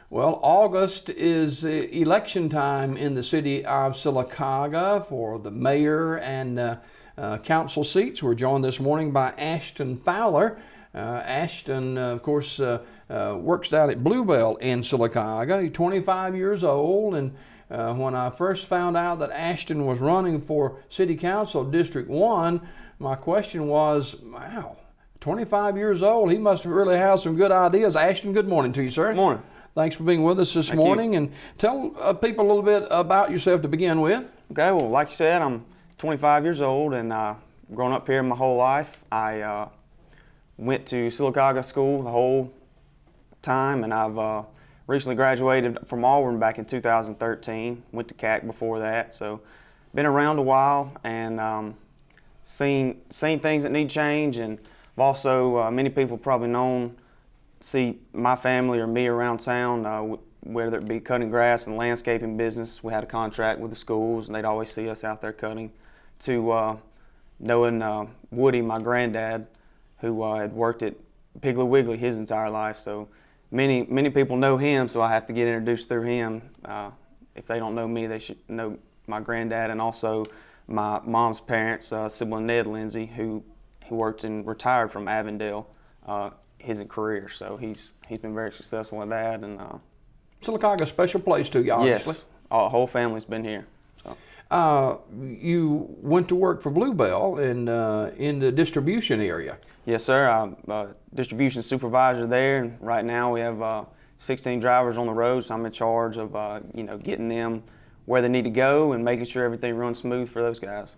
Well, August is election time in the city of Sylacauga for the mayor and council seats. We're joined this morning by Ashton Fowler. Ashton, of course, works down at Bluebell in Sylacauga. He's 25 years old, and when I first found out that Ashton was running for City Council District 1, my question was, wow, 25 years old, he must really have some good ideas. Ashton, good morning to you, sir. Good morning. Thanks for being with us this morning. And tell people a little bit about yourself to begin with. Okay, well, like you said, I'm 25 years old and grown up here my whole life. I went to Sylacauga school the whole time, and I've recently graduated from Auburn back in 2013. Went to CAC before that, so been around a while and seen things that need change. And I've also, many people probably see my family or me around town, whether it be cutting grass and landscaping business. We had a contract with the schools, and they'd always see us out there cutting, to knowing Woody, my granddad, who had worked at Piggly Wiggly his entire life. So many people know him, so I have to get introduced through him. If they don't know me, they should know my granddad, and also my mom's parents, Sybil and Ned Lindsay, who worked and retired from Avondale his career. So he's been very successful with that. And Sylacauga, a special place to you, obviously. Yes, our whole family's been here. So. You went to work for Bluebell in the distribution area. Yes, sir. I'm a distribution supervisor there, and right now we have 16 drivers on the road, so I'm in charge of getting them where they need to go and making sure everything runs smooth for those guys.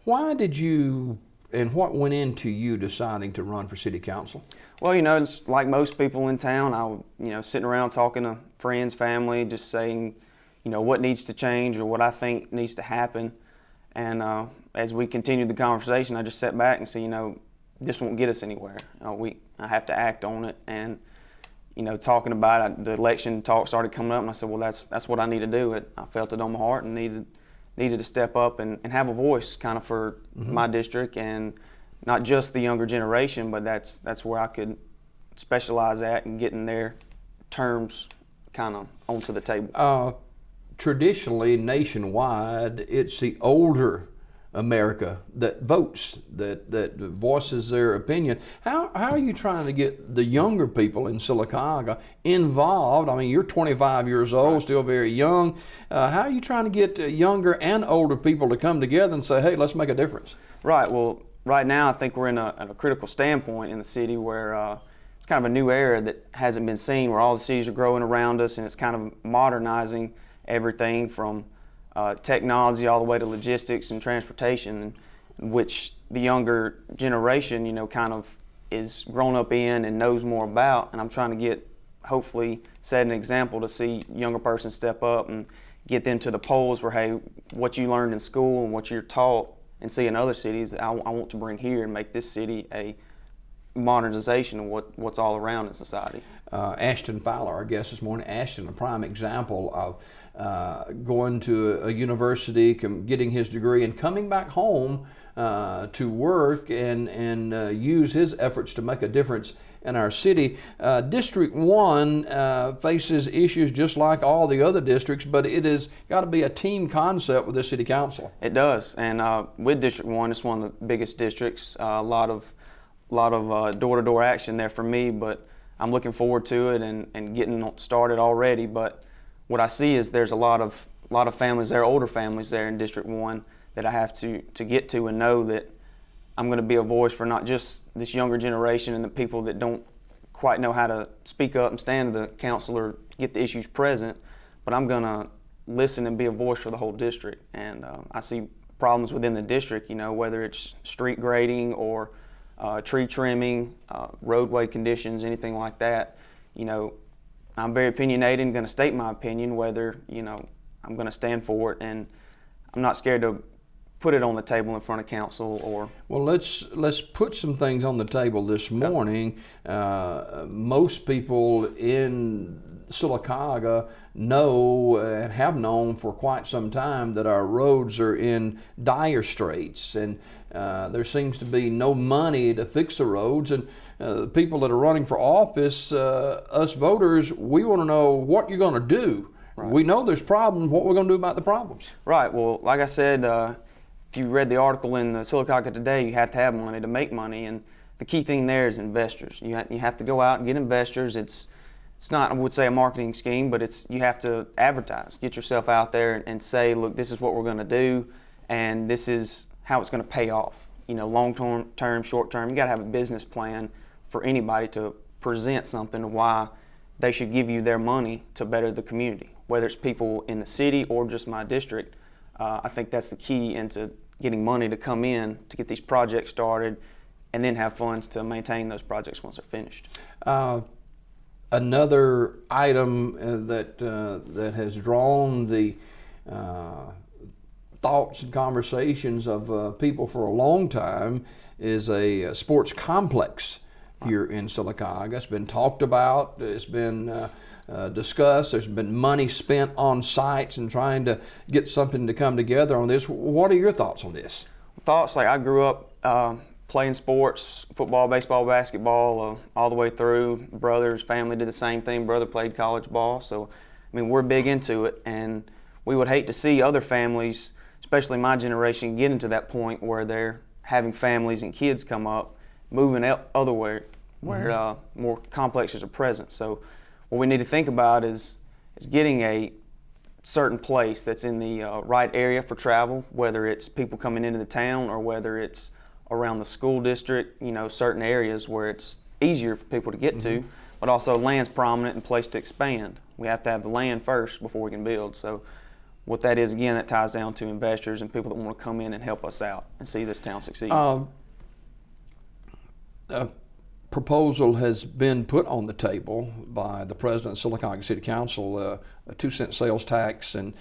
Why did you, and what went into you deciding to run for city council? Well, it's like most people in town. I sitting around talking to friends, family, just saying, what needs to change or what I think needs to happen. And as we continued the conversation, I just sat back and said, this won't get us anywhere. I have to act on it. And talking about it, the election talk started coming up, and I said, well, that's what I need to do. I felt it on my heart and needed to step up and have a voice kind of for my district, and not just the younger generation, but that's where I could specialize at and getting their terms kind of onto the table. Traditionally, nationwide, it's the older America that votes, that voices their opinion. How are you trying to get the younger people in Sylacauga involved? I mean, you're 25 years old, still very young. How are you trying to get younger and older people to come together and say, hey, let's make a difference? Right. Well, right now I think we're in a critical standpoint in the city where it's kind of a new era that hasn't been seen, where all the cities are growing around us, and it's kind of modernizing everything from technology all the way to logistics and transportation, which the younger generation, kind of is grown up in and knows more about. And I'm trying to hopefully set an example to see younger persons step up and get them to the polls where, hey, what you learned in school and what you're taught and see in other cities, I want to bring here and make this city a modernization of what's all around in society. Ashton Fowler, our guest this morning. Ashton, a prime example of going to a university, getting his degree, and coming back home to work and use his efforts to make a difference in our city. District 1 faces issues just like all the other districts, but it has got to be a team concept with the city council. It does, and with District 1, it's one of the biggest districts. A lot of door-to-door action there for me, but I'm looking forward to it and getting started already. But what I see is there's a lot of families there, older families there in District 1, that I have to get to and know that I'm going to be a voice for not just this younger generation and the people that don't quite know how to speak up and stand to the council or get the issues present, but I'm going to listen and be a voice for the whole district. And I see problems within the district, whether it's street grading or tree trimming, roadway conditions, anything like that. I'm very opinionated and going to state my opinion, whether I'm going to stand for it, and I'm not scared to put it on the table in front of council. Or well, let's put some things on the table this morning. Most people in Sylacauga know and have known for quite some time that our roads are in dire straits, and there seems to be no money to fix the roads. And the people that are running for office, us voters, we want to know what you're going to do. Right. We know there's problems. What we're going to do about the problems. Right. Well, like I said, if you read the article in the Sylacauga today, you have to have money to make money, and the key thing there is investors. You have to go out and get investors. It's not, I would say, a marketing scheme, but you have to advertise, get yourself out there and say, look, this is what we're going to do, and this is how it's going to pay off. Long term, short term. You got to have a business plan for anybody to present something to why they should give you their money to better the community, whether it's people in the city or just my district. I think that's the key into getting money to come in to get these projects started, and then have funds to maintain those projects once they're finished. Another item that has drawn the thoughts and conversations of people for a long time is a sports complex here in Sylacauga. It's been talked about. It's been discussed. There's been money spent on sites and trying to get something to come together on this. What are your thoughts on this? Thoughts, like I grew up playing sports, football, baseball, basketball, all the way through. Brothers, family did the same thing. Brother played college ball. So, we're big into it, and we would hate to see other families, especially my generation, get into that point where they're having families and kids come up, moving elsewhere where more complexes are present. So what we need to think about is getting a certain place that's in the right area for travel, whether it's people coming into the town or whether it's around the school district, certain areas where it's easier for people to get to, but also land's prominent and place to expand. We have to have the land first before we can build. So what that is, again, that ties down to investors and people that want to come in and help us out and see this town succeed. A proposal has been put on the table by the president of Sylacauga City Council, a 2-cent sales tax and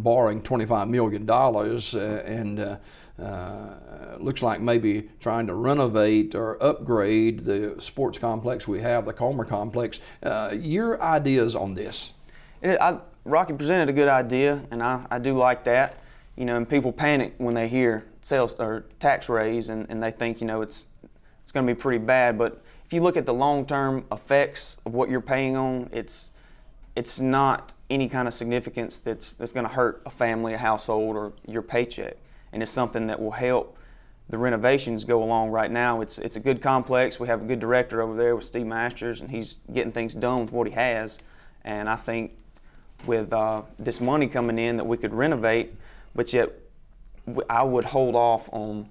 borrowing $25 million, and looks like maybe trying to renovate or upgrade the sports complex we have, the Comer complex. Your ideas on this? Rocky presented a good idea, and I do like that. And people panic when they hear sales or tax raise, and they think it's going to be pretty bad. But if you look at the long-term effects of what you're paying on, it's not any kind of significance that's going to hurt a family, a household, or your paycheck. And it's something that will help the renovations go along right now. It's a good complex. We have a good director over there with Steve Masters, and he's getting things done with what he has. And I think with this money coming in that we could renovate, but yet I would hold off on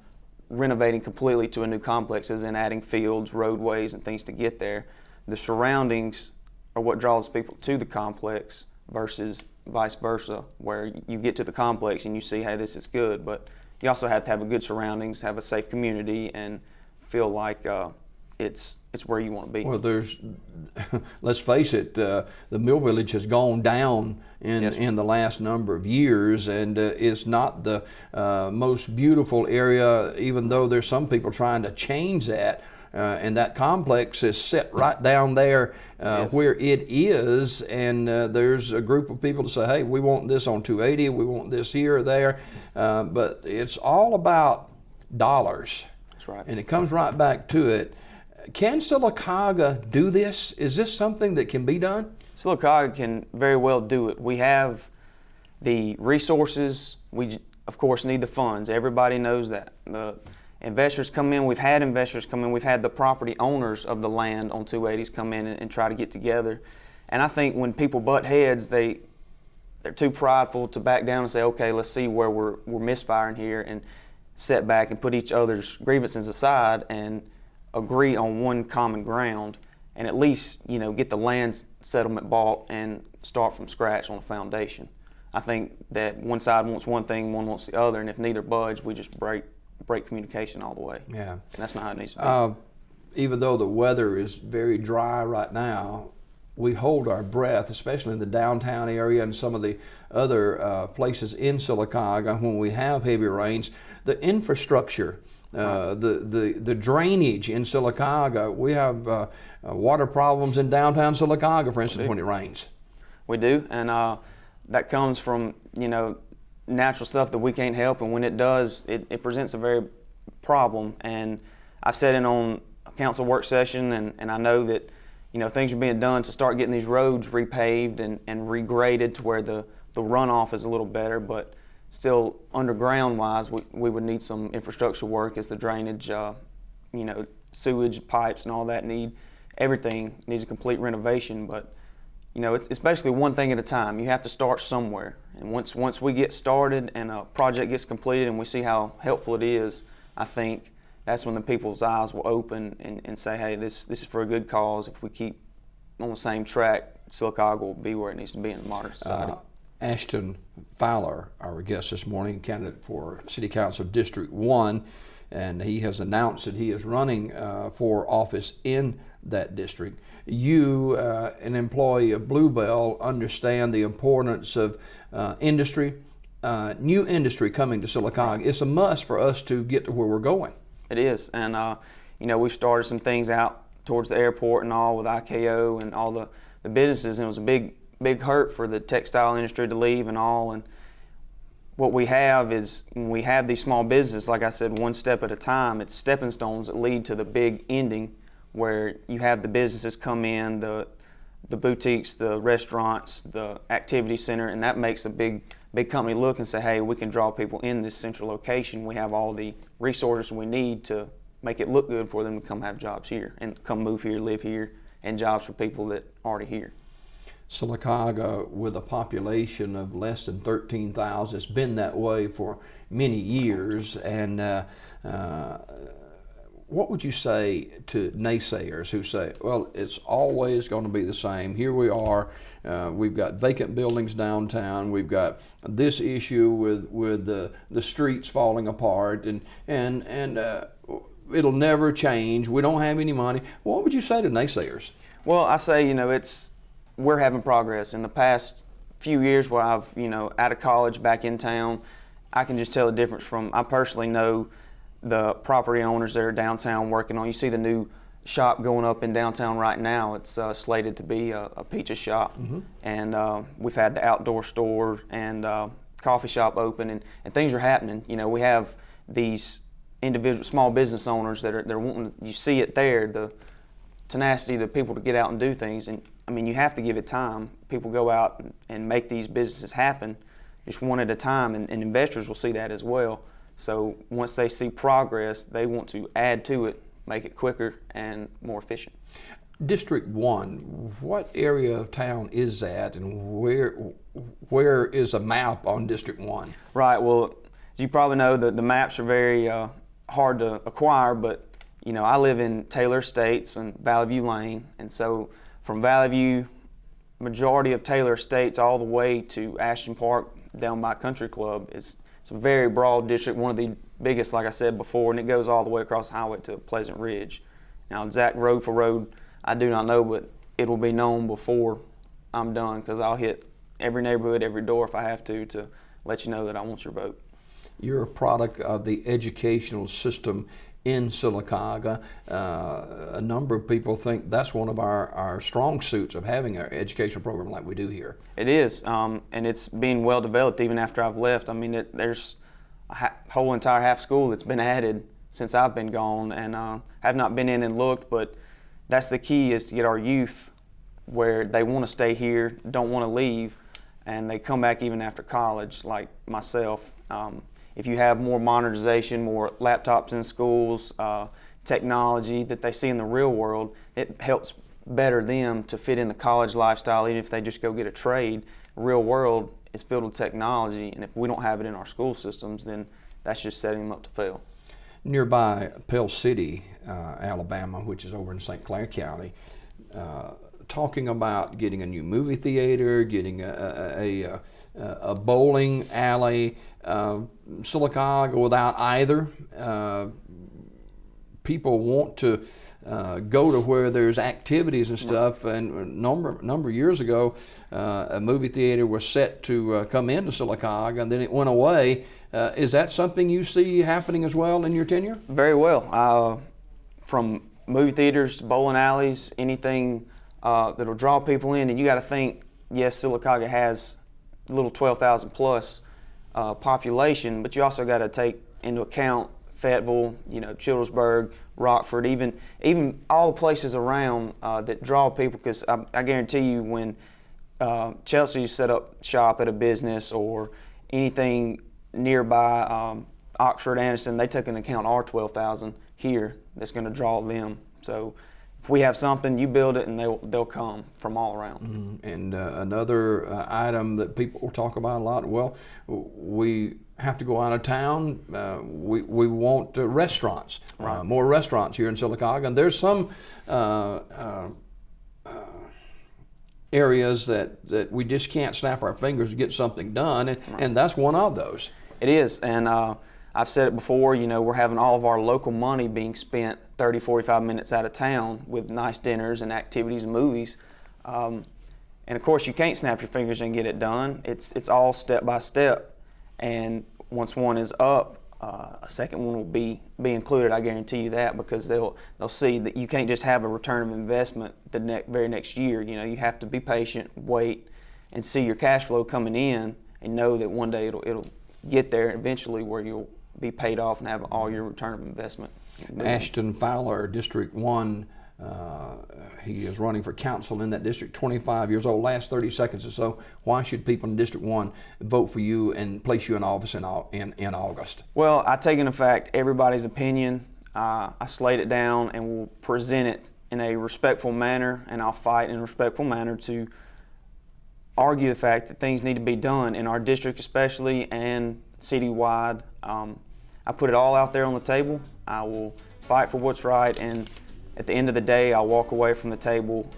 renovating completely to a new complex, as in adding fields, roadways, and things to get there. The surroundings are what draws people to the complex versus vice versa, where you get to the complex and you see, hey, this is good, but you also have to have a good surroundings, have a safe community, and feel like it's where you want to be. Well, let's face it, the Mill Village has gone down in the last number of years, and it's not the most beautiful area, even though there's some people trying to change that. And that complex is set right down there where it is, and there's a group of people to say, hey, we want this on 280, we want this here or there, but it's all about dollars. That's right. And it comes right back to it. Can Sylacauga do this? Is this something that can be done? Sylacauga can very well do it. We have the resources. We, of course, need the funds. Everybody knows that. The investors come in. We've had investors come in. We've had the property owners of the land on 280s come in and try to get together. And I think when people butt heads, they're too prideful to back down and say, okay, let's see where we're misfiring here, and sit back and put each other's grievances aside and agree on one common ground, and at least get the land settlement bought and start from scratch on a foundation. I think that one side wants one thing, one wants the other, and if neither budge, we just break communication all the way. Yeah, and that's not how it needs to be. Even though the weather is very dry right now, we hold our breath, especially in the downtown area and some of the other places in Sylacauga when we have heavy rains. The infrastructure, the drainage in Sylacauga. We have water problems in downtown Sylacauga, for instance, when it rains. We do, and that comes from natural stuff that we can't help, and when it does, it presents a very problem. And I've sat in on council work session, and I know that things are being done to start getting these roads repaved and regraded to where the runoff is a little better, but still underground wise we would need some infrastructure work as the drainage, sewage pipes and all that everything needs a complete renovation. But it's basically one thing at a time. You have to start somewhere, and once we get started and a project gets completed and we see how helpful it is, I think that's when the people's eyes will open and say, hey, this is for a good cause. If we keep on the same track, Sylacauga will be where it needs to be in the modern society. Ashton Fowler, our guest this morning, candidate for City Council District 1, and he has announced that he is running for office in that district. You, an employee of Bluebell, understand the importance of industry, new industry coming to Sylacauga. It's a must for us to get to where we're going. It is, and we've started some things out towards the airport and all with IKO and all the businesses, and it was a big hurt for the textile industry to leave and all. And what we have is, when we have these small businesses, like I said, one step at a time, it's stepping stones that lead to the big ending, where you have the businesses come in, the boutiques, the restaurants, the activity center, and that makes a big company look and say, hey, we can draw people in this central location. We have all the resources we need to make it look good for them to come have jobs here and come move here, live here, and jobs for people that are already here. Sylacauga, with a population of less than 13,000, it's been that way for many years. And what would you say to naysayers who say, well, it's always going to be the same? Here we are, we've got vacant buildings downtown, we've got this issue with the streets falling apart, and it'll never change, we don't have any money. What would you say to naysayers? Well, I say, we're having progress. In the past few years where I've, out of college, back in town, I can just tell the difference from, I personally know the property owners that are downtown working on. You see the new shop going up in downtown right now. It's slated to be a pizza shop. Mm-hmm. And we've had the outdoor store and coffee shop open, and things are happening. We have these individual small business owners that they're wanting, you see it there, the tenacity of the people to get out and do things. And I mean, you have to give it time. People go out and make these businesses happen just one at a time, and investors will see that as well. So once they see progress, they want to add to it, make it quicker and more efficient. District 1, what area of town is that, and where is a map on District 1? Right, well, as you probably know, the maps are very hard to acquire, but I live in Taylor Estates and Valley View Lane, and so from Valley View, majority of Taylor Estates all the way to Ashton Park down by Country Club, it's a very broad district, one of the biggest, like I said before, and it goes all the way across the highway to Pleasant Ridge. Now, exact road for road, I do not know, but it will be known before I'm done, because I'll hit every neighborhood, every door if I have to let you know that I want your vote. You're a product of the educational system in Sylacauga. A number of people think that's one of our strong suits, of having an educational program like we do here. It is, and it's being well developed even after I've left. I mean, there's a whole entire half school that's been added since I've been gone, and have not been in and looked, but that's the key, is to get our youth where they want to stay here, don't want to leave, and they come back even after college, like myself. If you have more modernization, more laptops in schools, technology that they see in the real world, it helps better them to fit in the college lifestyle. Even if they just go get a trade, real world is filled with technology, and if we don't have it in our school systems, then that's just setting them up to fail. Nearby Pell City, Alabama, which is over in St. Clair County, talking about getting a new movie theater, getting a bowling alley. Sylacauga without either. People want to go to where there's activities and stuff. And a number of years ago, a movie theater was set to come into Sylacauga, and then it went away. Is that something you see happening as well in your tenure? Very well. From movie theaters to bowling alleys, anything that'll draw people in. And you got to think, yes, Sylacauga has a little 12,000 plus population, but you also got to take into account Fayetteville, Childersburg, Rockford, even all the places around that draw people. Because I guarantee you, when Chelsea set up shop at a business or anything nearby, Oxford, Anderson, they took into account our 12,000 here that's going to draw them. So if we have something, you build it, and they'll come from all around. And another item that people talk about a lot, well, we have to go out of town. We want restaurants, Right. more restaurants here in Sylacauga. And there's some areas that we just can't snap our fingers to get something done, and that's one of those. It is, and I've said it before, we're having all of our local money being spent 30, 45 minutes out of town with nice dinners and activities and movies. And of course, you can't snap your fingers and get it done. It's all step by step. And once one is up, a second one will be included. I guarantee you that, because they'll see that you can't just have a return of investment the very next year. You have to be patient, wait, and see your cash flow coming in, and know that one day it'll get there eventually where you'll be paid off and have all your return of investment. Ashton Fowler, District 1, he is running for council in that district, 25 years old. Last 30 seconds or so, why should people in District 1 vote for you and place you in office in August? Well, I take into fact everybody's opinion. I slate it down and will present it in a respectful manner, and I'll fight in a respectful manner to argue the fact that things need to be done in our district especially, and citywide. I put it all out there on the table. I will fight for what's right, and at the end of the day, I'll walk away from the table,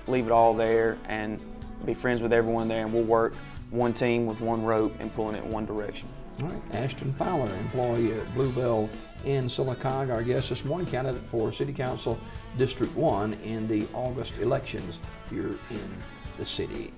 leave it all there, and be friends with everyone there, and we'll work one team with one rope and pulling it in one direction. All right, Ashton Fowler, employee at Bluebell in Sylacauga, our guest this morning, candidate for City Council District 1 in the August elections here in the city.